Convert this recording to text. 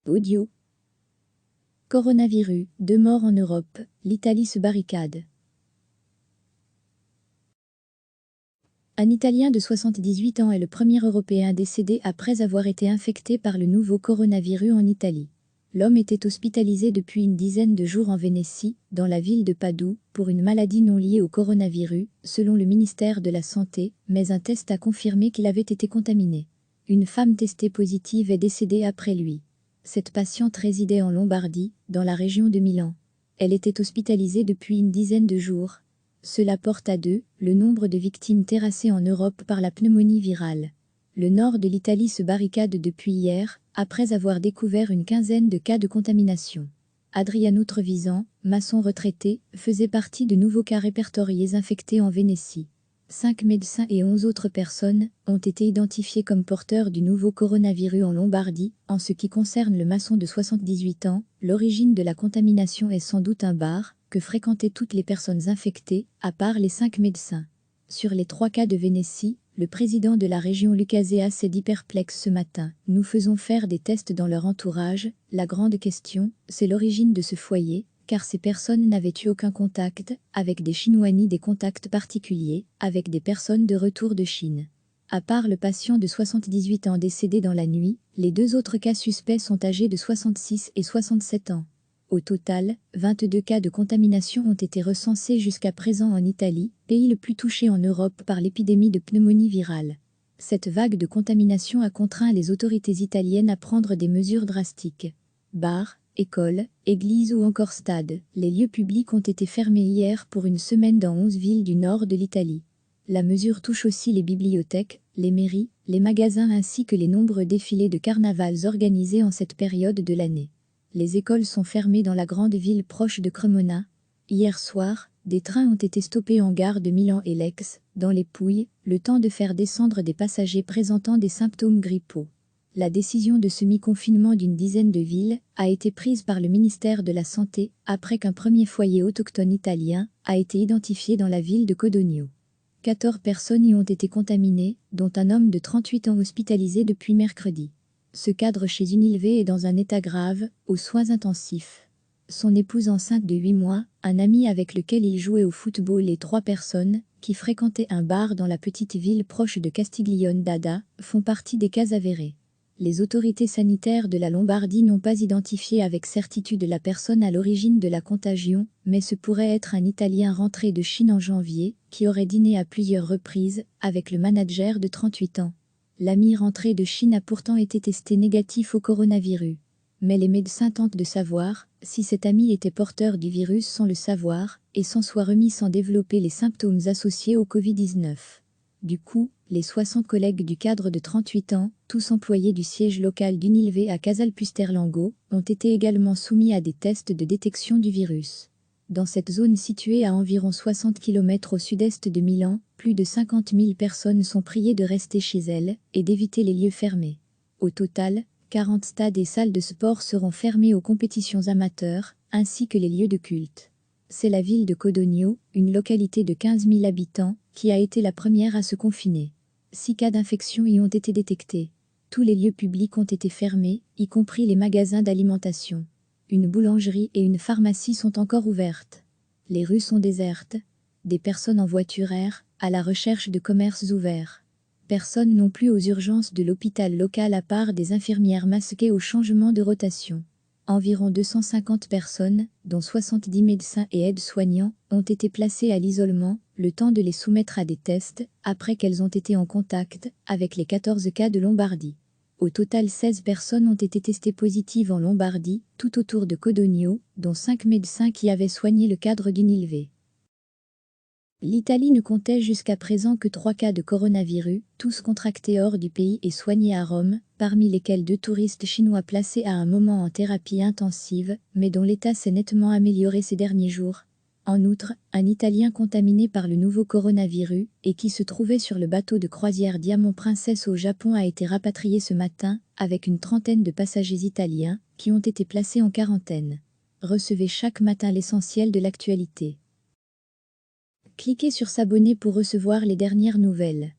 Audio. Coronavirus, 2 morts en Europe, l'Italie se barricade. Un Italien de 78 ans est le premier Européen décédé après avoir été infecté par le nouveau coronavirus en Italie. L'homme était hospitalisé depuis une dizaine de jours en Vénétie, dans la ville de Padoue, pour une maladie non liée au coronavirus, selon le ministère de la Santé, mais un test a confirmé qu'il avait été contaminé. Une femme testée positive est décédée après lui. Cette patiente résidait en Lombardie, dans la région de Milan. Elle était hospitalisée depuis une dizaine de jours. Cela porte à 2 le nombre de victimes terrassées en Europe par la pneumonie virale. Le nord de l'Italie se barricade depuis hier, après avoir découvert une quinzaine de cas de contamination. Adriano Trevisan, maçon retraité, faisait partie de nouveaux cas répertoriés infectés en Vénétie. 5 médecins et 11 autres personnes ont été identifiés comme porteurs du nouveau coronavirus en Lombardie. En ce qui concerne le maçon de 78 ans, l'origine de la contamination est sans doute un bar que fréquentaient toutes les personnes infectées, à part les 5 médecins. Sur les 3 cas de Vénétie, le président de la région Lucazea s'est dit perplexe ce matin. Nous faisons faire des tests dans leur entourage. La grande question, c'est l'origine de ce foyer, car ces personnes n'avaient eu aucun contact avec des Chinois ni des contacts particuliers avec des personnes de retour de Chine. À part le patient de 78 ans décédé dans la nuit, les 2 autres cas suspects sont âgés de 66 et 67 ans. Au total, 22 cas de contamination ont été recensés jusqu'à présent en Italie, pays le plus touché en Europe par l'épidémie de pneumonie virale. Cette vague de contamination a contraint les autorités italiennes à prendre des mesures drastiques. Bars, écoles, églises ou encore stades, les lieux publics ont été fermés hier pour une semaine dans 11 villes du nord de l'Italie. La mesure touche aussi les bibliothèques, les mairies, les magasins ainsi que les nombreux défilés de carnavals organisés en cette période de l'année. Les écoles sont fermées dans la grande ville proche de Cremona. Hier soir, des trains ont été stoppés en gare de Milan et Lex, dans les Pouilles, le temps de faire descendre des passagers présentant des symptômes grippaux. La décision de semi-confinement d'une dizaine de villes a été prise par le ministère de la Santé après qu'un premier foyer autochtone italien a été identifié dans la ville de Codogno. 14 personnes y ont été contaminées, dont un homme de 38 ans hospitalisé depuis mercredi. Ce cadre chez Unilve est dans un état grave, aux soins intensifs. Son épouse enceinte de 8 mois, un ami avec lequel il jouait au football et 3 personnes, qui fréquentaient un bar dans la petite ville proche de Castiglione d'Adda, font partie des cas avérés. Les autorités sanitaires de la Lombardie n'ont pas identifié avec certitude la personne à l'origine de la contagion, mais ce pourrait être un Italien rentré de Chine en janvier, qui aurait dîné à plusieurs reprises avec le manager de 38 ans. L'ami rentré de Chine a pourtant été testé négatif au coronavirus. Mais les médecins tentent de savoir si cet ami était porteur du virus sans le savoir et s'en soit remis sans développer les symptômes associés au Covid-19. Du coup, les 60 collègues du cadre de 38 ans, tous employés du siège local d'Unilve à Casalpusterlango, ont été également soumis à des tests de détection du virus. Dans cette zone située à environ 60 km au sud-est de Milan, plus de 50 000 personnes sont priées de rester chez elles et d'éviter les lieux fermés. Au total, 40 stades et salles de sport seront fermés aux compétitions amateurs, ainsi que les lieux de culte. C'est la ville de Codogno, une localité de 15 000 habitants, qui a été la première à se confiner. 6 cas d'infection y ont été détectés. Tous les lieux publics ont été fermés, y compris les magasins d'alimentation. Une boulangerie et une pharmacie sont encore ouvertes. Les rues sont désertes. Des personnes en voiture errent, à la recherche de commerces ouverts. Personne non plus aux urgences de l'hôpital local à part des infirmières masquées au changement de rotation. Environ 250 personnes, dont 70 médecins et aides-soignants, ont été placées à l'isolement, le temps de les soumettre à des tests, après qu'elles ont été en contact avec les 14 cas de Lombardie. Au total, 16 personnes ont été testées positives en Lombardie, tout autour de Codogno, dont 5 médecins qui avaient soigné le cadre d'Unilve. L'Italie ne comptait jusqu'à présent que 3 cas de coronavirus, tous contractés hors du pays et soignés à Rome, parmi lesquels 2 touristes chinois placés à un moment en thérapie intensive, mais dont l'état s'est nettement amélioré ces derniers jours. En outre, un Italien contaminé par le nouveau coronavirus et qui se trouvait sur le bateau de croisière Diamond Princess au Japon a été rapatrié ce matin, avec une trentaine de passagers italiens qui ont été placés en quarantaine. Recevez chaque matin l'essentiel de l'actualité. Cliquez sur s'abonner pour recevoir les dernières nouvelles.